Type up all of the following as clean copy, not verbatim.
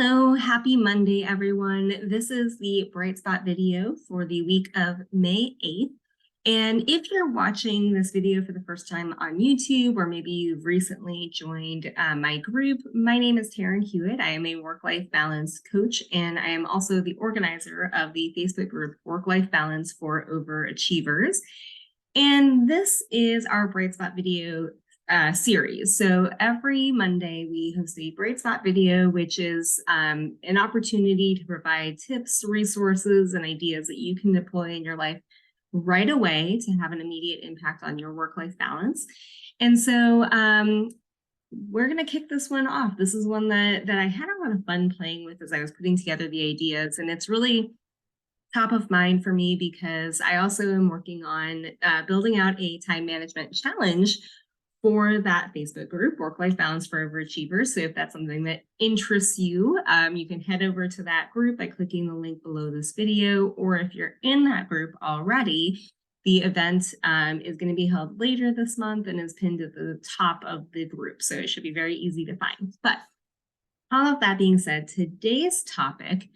Hello, happy Monday, everyone. This is the Bright Spot video for the week of May 8th. And if you're watching this video for the first time on YouTube, or maybe you've recently joined my group, my name is Taryn Hewitt. I am a work-life balance coach, and I am also the organizer of the Facebook group Work-Life Balance for Overachievers. And this is our Bright Spot video series. So every Monday we host a Bright Spot video, which is an opportunity to provide tips, resources, and ideas that you can deploy in your life right away to have an immediate impact on your work-life balance. And so we're going to kick this one off. This is one that I had a lot of fun playing with as I was putting together the ideas, and it's really top of mind for me because I also am working on building out a time management challenge for that Facebook group, Work-Life Balance for Overachievers. So if that's something that interests you, you can head over to that group by clicking the link below this video, or if you're in that group already, the event is going to be held later this month and is pinned at the top of the group. So it should be very easy to find. But all of that being said, today's topic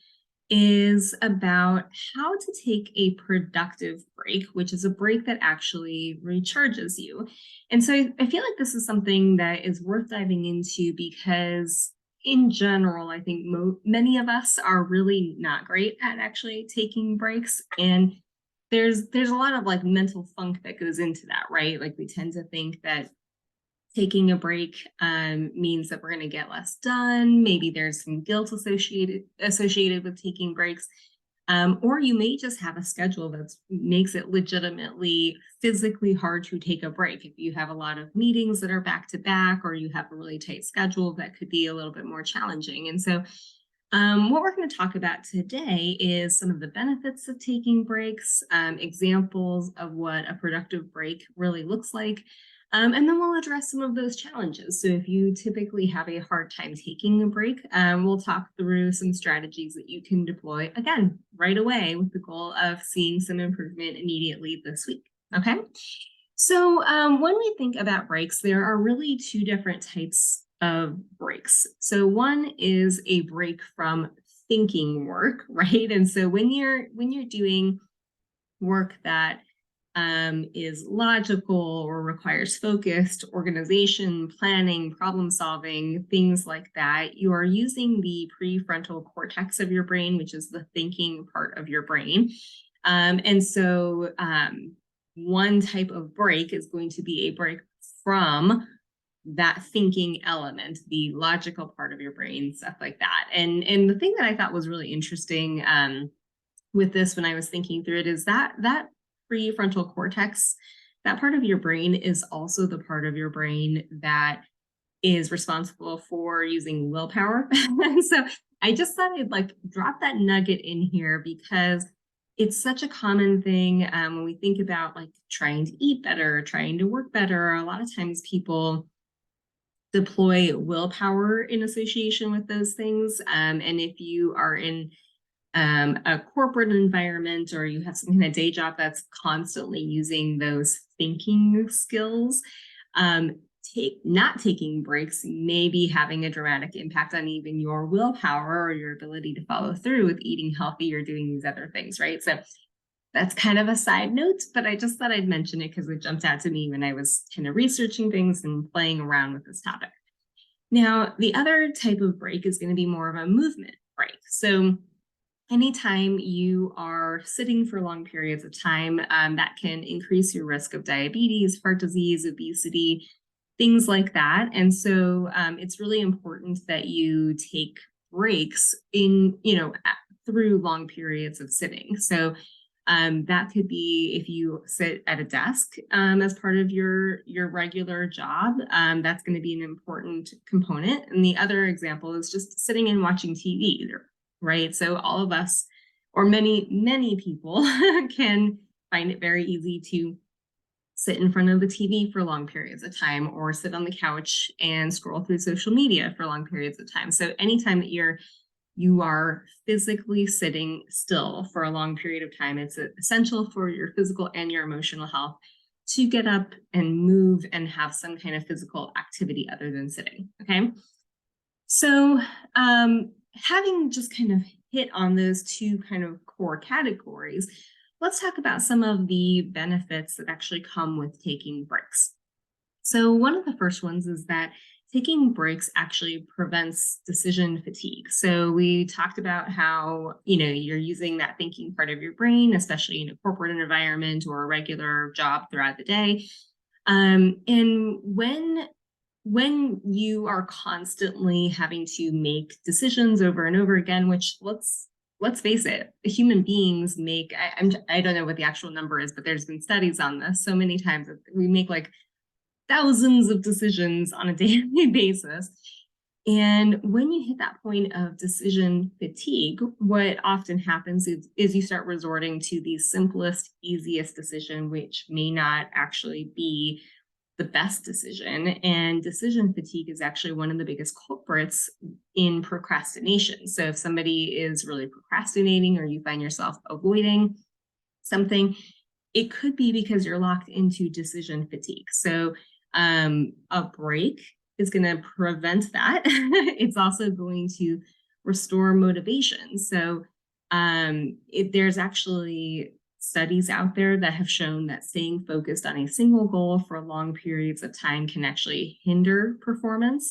is about how to take a productive break, which is a break that actually recharges you. And so I feel like this is something that is worth diving into because in general, I think many of us are really not great at actually taking breaks. And there's a lot of like mental funk that goes into that, right? Like we tend to think that taking a break means that we're going to get less done. Maybe there's some guilt associated with taking breaks. Or you may just have a schedule that makes it legitimately physically hard to take a break. If you have a lot of meetings that are back to back, or you have a really tight schedule, that could be a little bit more challenging. And so what we're going to talk about today is some of the benefits of taking breaks, examples of what a productive break really looks like. And then we'll address some of those challenges. So if you typically have a hard time taking a break, we'll talk through some strategies that you can deploy, again, right away with the goal of seeing some improvement immediately this week. Okay. So when we think about breaks, there are really two different types of breaks. So one is a break from thinking work, right? And so when you're doing work that is logical or requires focused organization, planning, problem solving, things like that, you are using the prefrontal cortex of your brain, which is the thinking part of your brain. And so one type of break is going to be a break from that thinking element, the logical part of your brain, stuff like that. And the thing that I thought was really interesting with this when I was thinking through it is that prefrontal cortex, that part of your brain is also the part of your brain that is responsible for using willpower. So I just thought I'd like drop that nugget in here because it's such a common thing when we think about like trying to eat better, trying to work better. A lot of times people deploy willpower in association with those things. And if you are in a corporate environment or you have some kind of day job that's constantly using those thinking skills, not taking breaks may be having a dramatic impact on even your willpower or your ability to follow through with eating healthy or doing these other things, right? So that's kind of a side note, but I just thought I'd mention it because it jumped out to me when I was kind of researching things and playing around with this topic. Now, the other type of break is going to be more of a movement break. So anytime you are sitting for long periods of time, that can increase your risk of diabetes, heart disease, obesity, things like that. And so it's really important that you take breaks through long periods of sitting. So that could be if you sit at a desk as part of your regular job, that's going to be an important component. And the other example is just sitting and watching TV, right? So all of us, or many people can find it very easy to sit in front of the TV for long periods of time, or sit on the couch and scroll through social media for long periods of time. So anytime that you are physically sitting still for a long period of time, it's essential for your physical and your emotional health to get up and move and have some kind of physical activity other than sitting. Okay. So having just kind of hit on those two kind of core categories, let's talk about some of the benefits that actually come with taking breaks. So one of the first ones is that taking breaks actually prevents decision fatigue. So we talked about how, you're using that thinking part of your brain, especially in a corporate environment or a regular job throughout the day. And when you are constantly having to make decisions over and over again, which let's face it, human beings make, I don't know what the actual number is, but there's been studies on this so many times that we make like thousands of decisions on a daily basis. And when you hit that point of decision fatigue, what often happens is you start resorting to the simplest, easiest decision, which may not actually be the best decision. And decision fatigue is actually one of the biggest culprits in procrastination. So if somebody is really procrastinating or you find yourself avoiding something, it could be because you're locked into decision fatigue. So a break is going to prevent that. It's also going to restore motivation. So there's actually studies out there that have shown that staying focused on a single goal for long periods of time can actually hinder performance.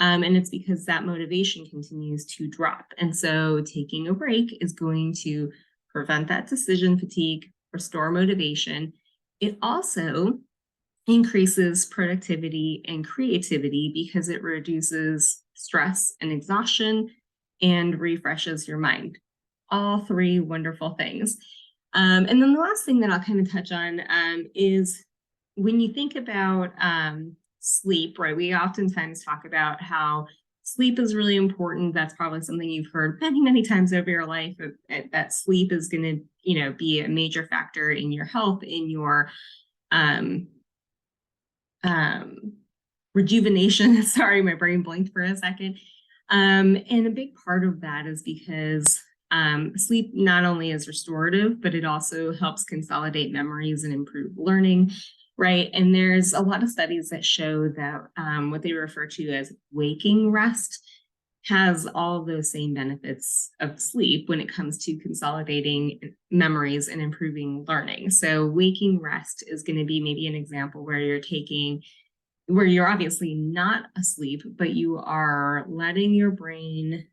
And it's because that motivation continues to drop. And so taking a break is going to prevent that decision fatigue, restore motivation. It also increases productivity and creativity because it reduces stress and exhaustion and refreshes your mind. All three wonderful things. And then the last thing that I'll kind of touch on is when you think about sleep, right? We oftentimes talk about how sleep is really important. That's probably something you've heard many, many times over your life, that sleep is going to, be a major factor in your health, in your um, rejuvenation. Sorry, my brain blinked for a second. And a big part of that is because sleep not only is restorative, but it also helps consolidate memories and improve learning, right? And there's a lot of studies that show that what they refer to as waking rest has all of those same benefits of sleep when it comes to consolidating memories and improving learning. So waking rest is going to be maybe an example where you're obviously not asleep, but you are letting your brain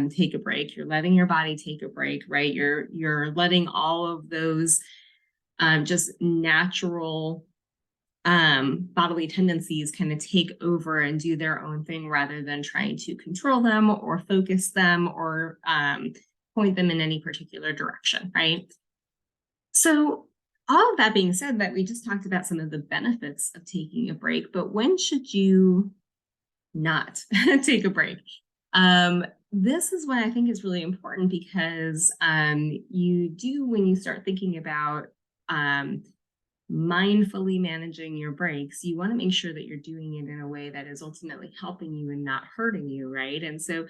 take a break. You're letting your body take a break, right? You're letting all of those just natural bodily tendencies kind of take over and do their own thing rather than trying to control them or focus them or point them in any particular direction, right? So all of that being said, that we just talked about some of the benefits of taking a break, but when should you not take a break? This is what I think is really important because when you start thinking about mindfully managing your breaks, you want to make sure that you're doing it in a way that is ultimately helping you and not hurting you, right? And so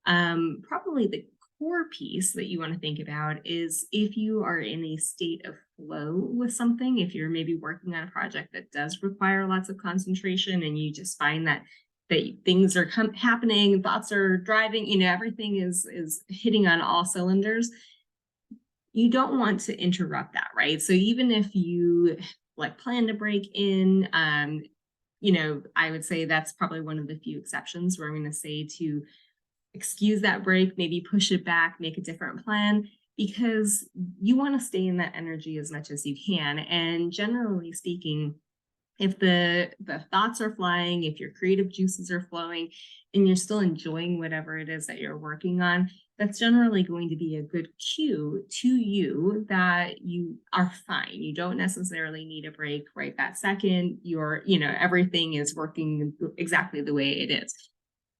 probably the core piece that you want to think about is if you are in a state of flow with something, if you're maybe working on a project that does require lots of concentration and you just find that things are happening, thoughts are driving, everything is hitting on all cylinders, you don't want to interrupt that, right? So even if you plan to break in, I would say that's probably one of the few exceptions where I'm going to say to excuse that break, maybe push it back, make a different plan, because you want to stay in that energy as much as you can. And generally speaking, if the thoughts are flying, if your creative juices are flowing, and you're still enjoying whatever it is that you're working on, that's generally going to be a good cue to you that you are fine. You don't necessarily need a break right that second. Everything is working exactly the way it is.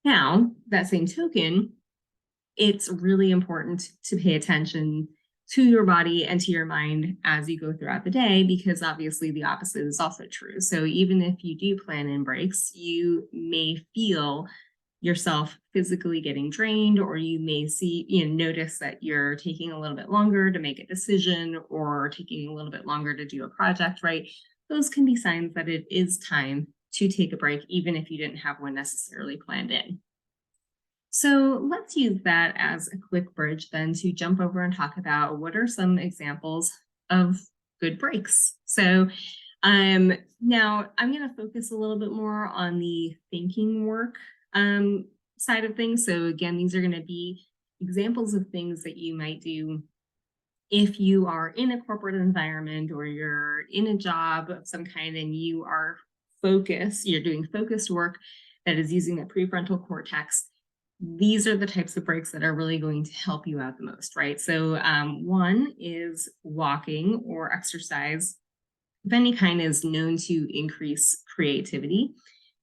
Now, that same token, it's really important to pay attention to your body and to your mind as you go throughout the day, because obviously the opposite is also true. So even if you do plan in breaks, you may feel yourself physically getting drained, or you may notice that you're taking a little bit longer to make a decision or taking a little bit longer to do a project, right? Those can be signs that it is time to take a break, even if you didn't have one necessarily planned in. So let's use that as a quick bridge then to jump over and talk about what are some examples of good breaks. So now I'm going to focus a little bit more on the thinking work side of things. So again, these are going to be examples of things that you might do if you are in a corporate environment or you're in a job of some kind and you are focused, you're doing focused work that is using the prefrontal cortex. These are the types of breaks that are really going to help you out the most, right? So one is walking or exercise of any kind is known to increase creativity.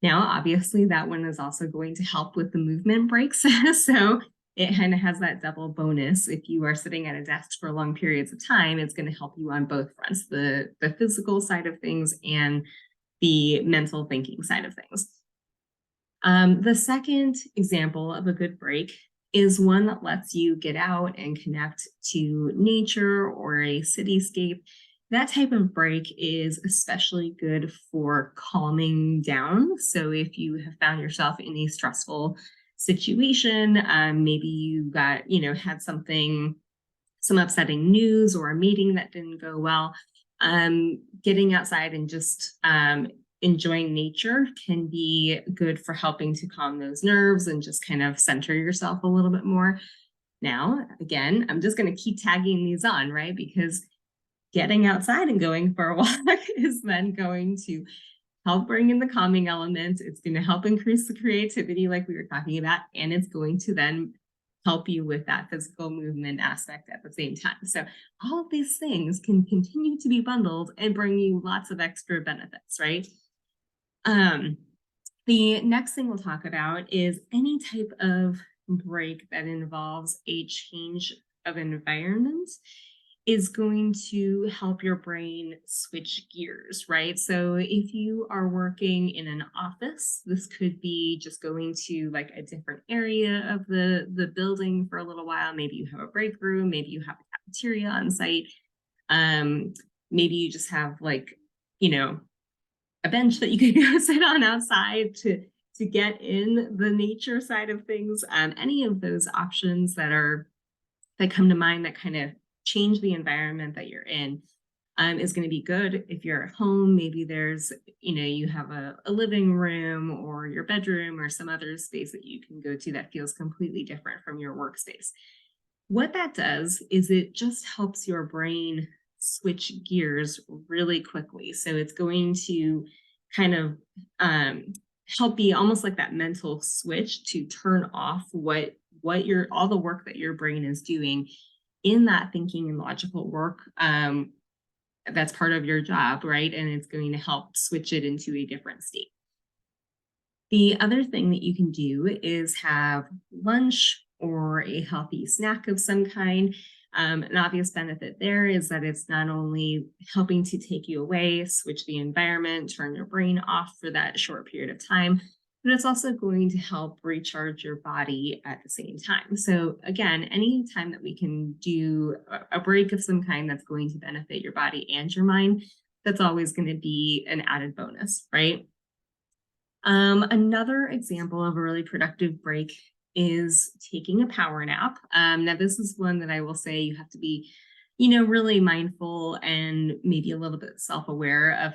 Now, obviously, that one is also going to help with the movement breaks. So it kind of has that double bonus. If you are sitting at a desk for long periods of time, it's going to help you on both fronts, the physical side of things and the mental thinking side of things. The second example of a good break is one that lets you get out and connect to nature or a cityscape. That type of break is especially good for calming down. So if you have found yourself in a stressful situation, maybe you got, had some upsetting news or a meeting that didn't go well, getting outside and just enjoying nature can be good for helping to calm those nerves and just kind of center yourself a little bit more. Now, again, I'm just going to keep tagging these on, right? Because getting outside and going for a walk is then going to help bring in the calming element. It's going to help increase the creativity, like we were talking about, and it's going to then help you with that physical movement aspect at the same time. So all of these things can continue to be bundled and bring you lots of extra benefits, right? The next thing we'll talk about is any type of break that involves a change of environment is going to help your brain switch gears, right? So if you are working in an office, this could be just going to like a different area of the building for a little while. Maybe you have a break room, maybe you have a cafeteria on site. Maybe you just have like, a bench that you can go sit on outside to get in the nature side of things. Any of those options that come to mind that kind of change the environment that you're in is going to be good. If you're at home, maybe there's, you have a living room or your bedroom or some other space that you can go to that feels completely different from your workspace. What that does is it just helps your brain switch gears really quickly. So it's going to kind of help be almost like that mental switch to turn off all the work that your brain is doing in that thinking and logical work that's part of your job, right? And it's going to help switch it into a different state. The other thing that you can do is have lunch or a healthy snack of some kind. An obvious benefit there is that it's not only helping to take you away, switch the environment, turn your brain off for that short period of time, but it's also going to help recharge your body at the same time. So again, any time that we can do a break of some kind that's going to benefit your body and your mind, that's always going to be an added bonus, right? Another example of a really productive break is taking a power nap. Now, this is one that I will say you have to be, really mindful and maybe a little bit self-aware of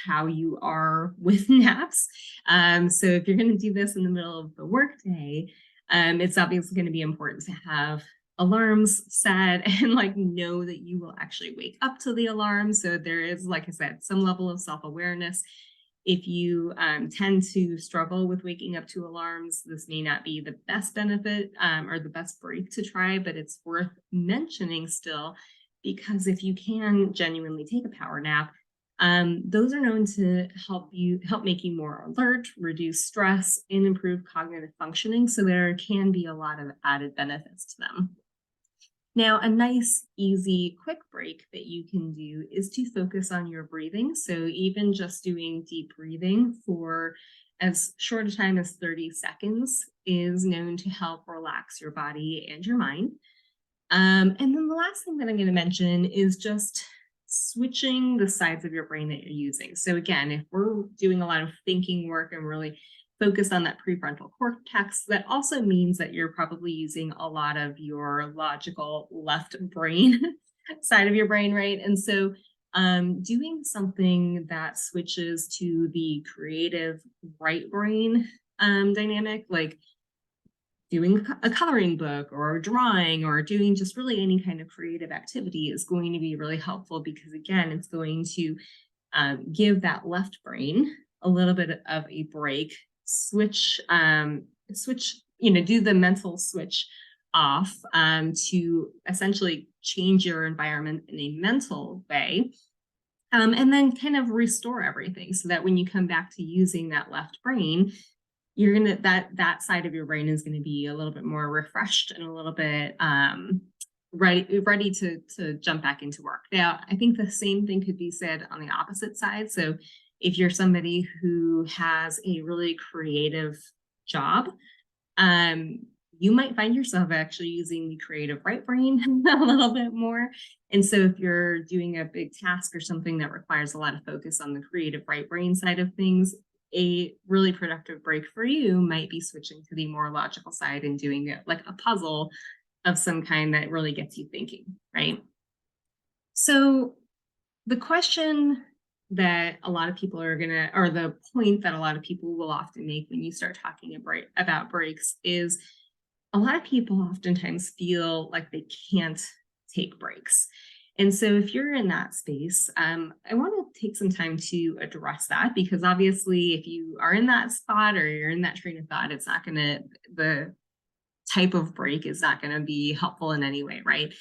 how you are with naps. So if you're going to do this in the middle of the workday, it's obviously going to be important to have alarms set and like know that you will actually wake up to the alarm. So there is, like I said, some level of self-awareness. If you tend to struggle with waking up to alarms, this may not be the best benefit or the best break to try, but it's worth mentioning still, because if you can genuinely take a power nap, those are known to help make you more alert, reduce stress, and improve cognitive functioning. So there can be a lot of added benefits to them. Now, a nice, easy, quick break that you can do is to focus on your breathing. So even just doing deep breathing for as short a time as 30 seconds is known to help relax your body and your mind. And then the last thing that I'm going to mention is just switching the sides of your brain that you're using. So again, if we're doing a lot of thinking work and really focused on that prefrontal cortex. That also means that you're probably using a lot of your logical left brain side of your brain, right? And so doing something that switches to the creative right brain dynamic, like doing a coloring book or drawing or doing just really any kind of creative activity, is going to be really helpful, because again, it's going to give that left brain a little bit of a break, switch, do the mental switch off to essentially change your environment in a mental way. And then kind of restore everything so that when you come back to using that left brain, you're gonna that side of your brain is going to be a little bit more refreshed and a little bit ready to jump back into work. Now, I think the same thing could be said on the opposite side. So if you're somebody who has a really creative job, you might find yourself actually using the creative right brain a little bit more. And so if you're doing a big task or something that requires a lot of focus on the creative right brain side of things, a really productive break for you might be switching to the more logical side and doing it like a puzzle of some kind that really gets you thinking, right? So the question that a lot of people are gonna, or the point that a lot of people will often make when you start talking about breaks, is a lot of people oftentimes feel like they can't take breaks. And so if you're in that space, I want to take some time to address that, because obviously if you are in that spot or you're in that train of thought, it's not going to, the type of break is not going to be helpful in any way, right?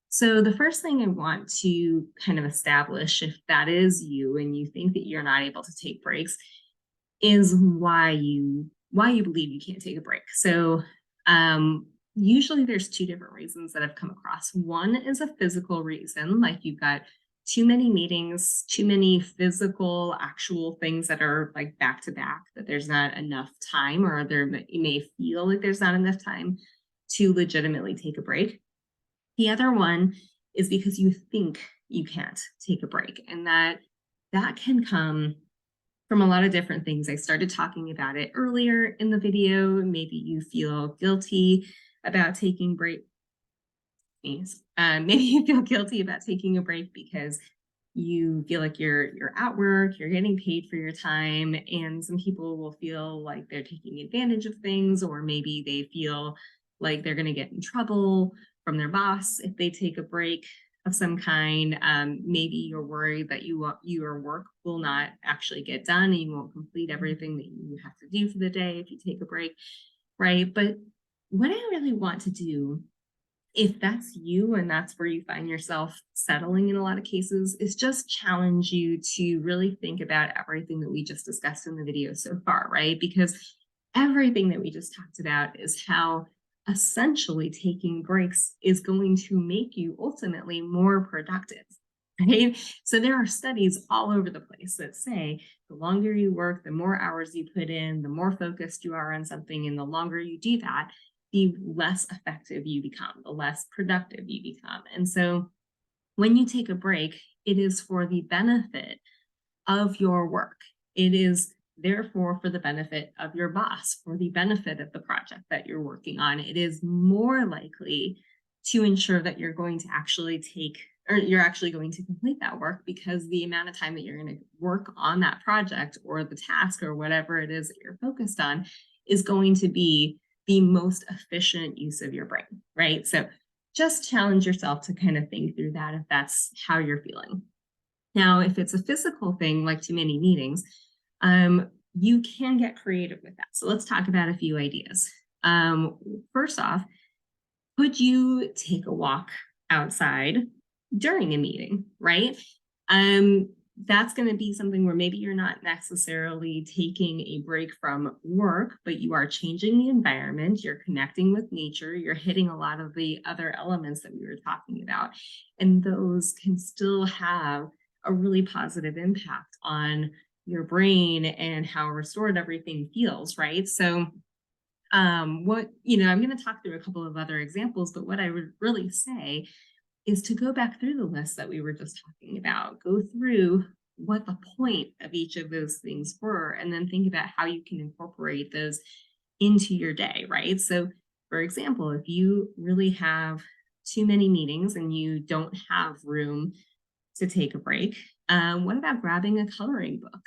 So the first thing I want to kind of establish, if that is you and you think that you're not able to take breaks, is why you believe you can't take a break. So usually there's two different reasons that I've come across. One is a physical reason, like you've got too many meetings, too many physical, actual things that are like back to back, that there's not enough time, or you may feel like there's not enough time to legitimately take a break. The other one is because you think you can't take a break, and that can come from a lot of different things. I started talking about it earlier in the video. Maybe you feel guilty about taking breaks. Maybe you feel guilty about taking a break because you feel like you're at work, you're getting paid for your time, and some people will feel like they're taking advantage of things, or maybe they feel like they're going to get in trouble from their boss if they take a break of some kind. Maybe you're worried that your work will not actually get done and you won't complete everything that you have to do for the day if you take a break, right? But what I really want to do, if that's you and that's where you find yourself settling in a lot of cases, is just challenge you to really think about everything that we just discussed in the video so far, right? Because everything that we just talked about is how essentially taking breaks is going to make you ultimately more productive, right? So there are studies all over the place that say the longer you work, the more hours you put in, the more focused you are on something, and the longer you do that, the less effective you become, the less productive you become. And so when you take a break, it is for the benefit of your work. It is therefore for the benefit of your boss, for the benefit of the project that you're working on. It is more likely to ensure that you're going to actually you're actually going to complete that work, because the amount of time that you're going to work on that project or the task or whatever it is that you're focused on is going to be the most efficient use of your brain, right? So just challenge yourself to kind of think through that if that's how you're feeling. Now, if it's a physical thing like too many meetings, you can get creative with that. So let's talk about a few ideas. First off, could you take a walk outside during a meeting, right? That's going to be something where maybe you're not necessarily taking a break from work, but you are changing the environment, you're connecting with nature, you're hitting a lot of the other elements that we were talking about. And those can still have a really positive impact on your brain and how restored everything feels, right? So I'm going to talk through a couple of other examples, but what I would really say is to go back through the list that we were just talking about. Go through what the point of each of those things were, and then think about how you can incorporate those into your day, right? So, for example, if you really have too many meetings and you don't have room to take a break, what about grabbing a coloring book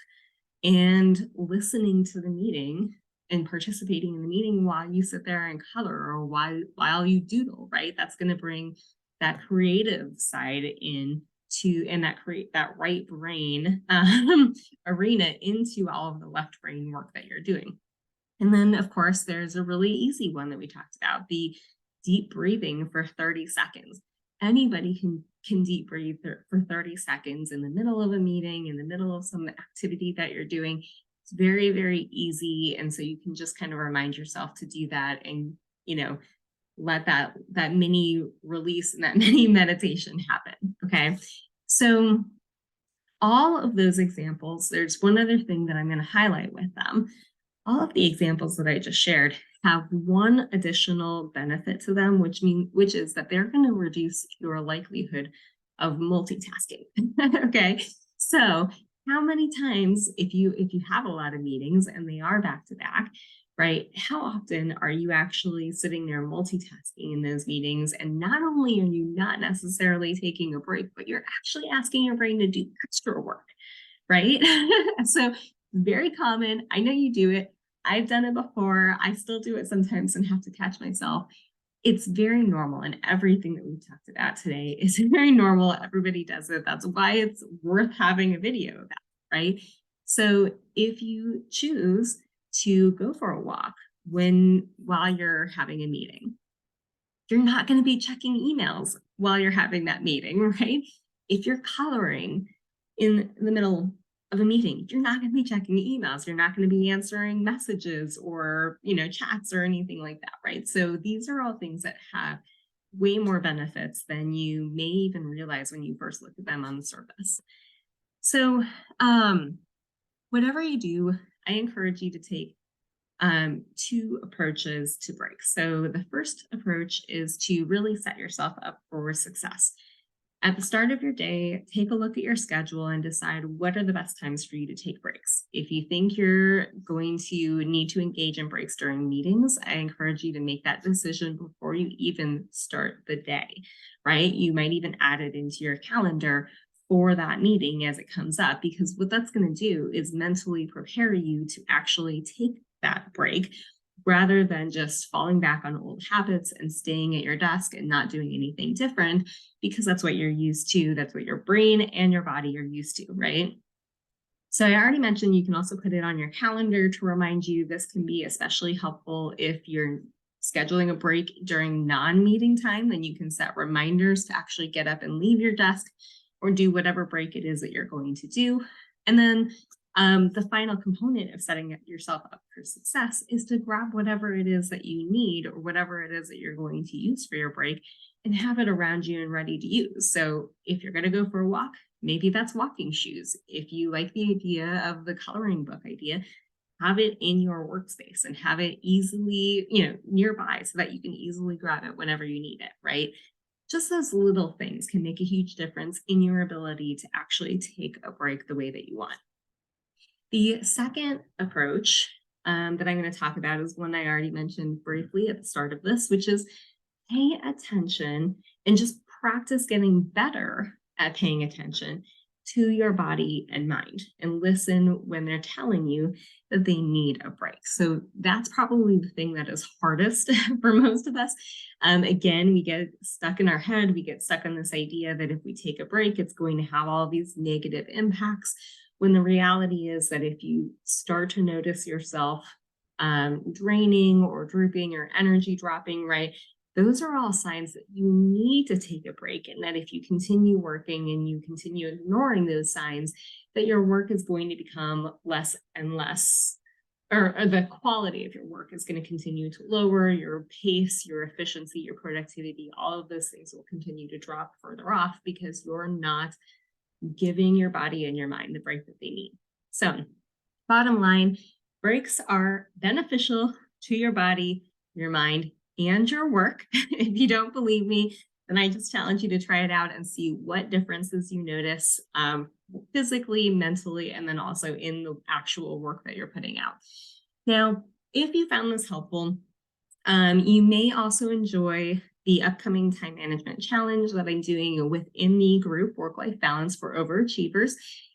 and listening to the meeting and participating in the meeting while you sit there and color or while you doodle, right? That's going to bring that creative side in to and that create that right brain arena into all of the left brain work that you're doing. And then, of course, there's a really easy one that we talked about, the deep breathing for 30 seconds. Anybody can deep breathe for 30 seconds in the middle of a meeting, in the middle of some activity that you're doing. It's very, very easy. And so you can just kind of remind yourself to do that and, let that mini release and that mini meditation happen. Okay. So all of those examples, there's one other thing that I'm going to highlight with them. All of the examples that I just shared have one additional benefit to them, which is that they're going to reduce your likelihood of multitasking. Okay. So how many times, if you have a lot of meetings and they are back to back, right? How often are you actually sitting there multitasking in those meetings? And not only are you not necessarily taking a break, but you're actually asking your brain to do extra work, right? So very common. I know you do it. I've done it before. I still do it sometimes and have to catch myself. It's very normal, and everything that we've talked about today is very normal. Everybody does it. That's why it's worth having a video about, right? So if you choose to go for a walk while you're having a meeting, you're not going to be checking emails while you're having that meeting, right? If you're coloring in the middle of a meeting, you're not going to be checking emails. You're not going to be answering messages or, chats or anything like that, right? So these are all things that have way more benefits than you may even realize when you first look at them on the surface. So whatever you do, I encourage you to take two approaches to breaks. So the first approach is to really set yourself up for success. At the start of your day, take a look at your schedule and decide what are the best times for you to take breaks. If you think you're going to need to engage in breaks during meetings, I encourage you to make that decision before you even start the day, right? You might even add it into your calendar for that meeting as it comes up, because what that's going to do is mentally prepare you to actually take that break rather than just falling back on old habits and staying at your desk and not doing anything different, because that's what you're used to. That's what your brain and your body are used to, right? So I already mentioned you can also put it on your calendar to remind you. This can be especially helpful if you're scheduling a break during non-meeting time. Then you can set reminders to actually get up and leave your desk or do whatever break it is that you're going to do. And then the final component of setting yourself up for success is to grab whatever it is that you need or whatever it is that you're going to use for your break and have it around you and ready to use. So if you're going to go for a walk, maybe that's walking shoes. If you like the idea of the coloring book idea, have it in your workspace and have it easily, nearby so that you can easily grab it whenever you need it, right? Just those little things can make a huge difference in your ability to actually take a break the way that you want. The second approach that I'm going to talk about is one I already mentioned briefly at the start of this, which is pay attention and just practice getting better at paying attention to your body and mind and listen when they're telling you that they need a break. So that's probably the thing that is hardest for most of us. Again, we get stuck in our head. We get stuck on this idea that if we take a break, it's going to have all these negative impacts, when the reality is that if you start to notice yourself draining or drooping or energy dropping, right, those are all signs that you need to take a break, and that if you continue working and you continue ignoring those signs, that your work is going to become less and less, or the quality of your work is going to continue to lower, your pace, your efficiency, your productivity, all of those things will continue to drop further off because you're not giving your body and your mind the break that they need. So bottom line, breaks are beneficial to your body, your mind, and your work. If you don't believe me, then I just challenge you to try it out and see what differences you notice physically, mentally, and then also in the actual work that you're putting out. Now, if you found this helpful, you may also enjoy the upcoming time management challenge that I'm doing within the group Work-Life Balance for Overachievers.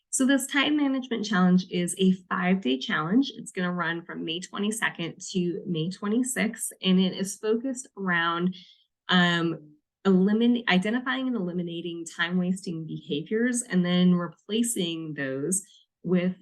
So this time management challenge is a 5-day challenge. It's going to run from May 22nd to May 26th, and it is focused around um, identifying and eliminating time-wasting behaviors, and then replacing those with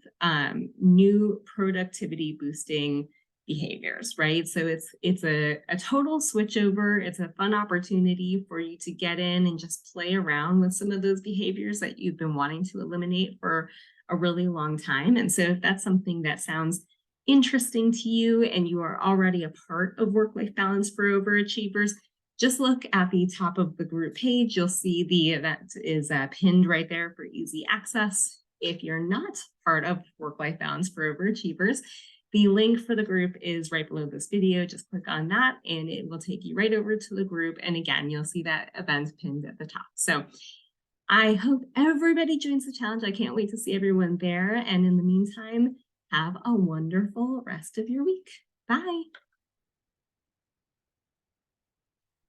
new productivity-boosting behaviors, right? So it's a total switch over. It's a fun opportunity for you to get in and just play around with some of those behaviors that you've been wanting to eliminate for a really long time. And so if that's something that sounds interesting to you and you are already a part of Work-Life Balance for Overachievers, just look at the top of the group page. You'll see the event is pinned right there for easy access. If you're not part of Work-Life Balance for Overachievers, the link for the group is right below this video. Just click on that and it will take you right over to the group. And again, you'll see that event pinned at the top. So I hope everybody joins the challenge. I can't wait to see everyone there. And in the meantime, have a wonderful rest of your week. Bye.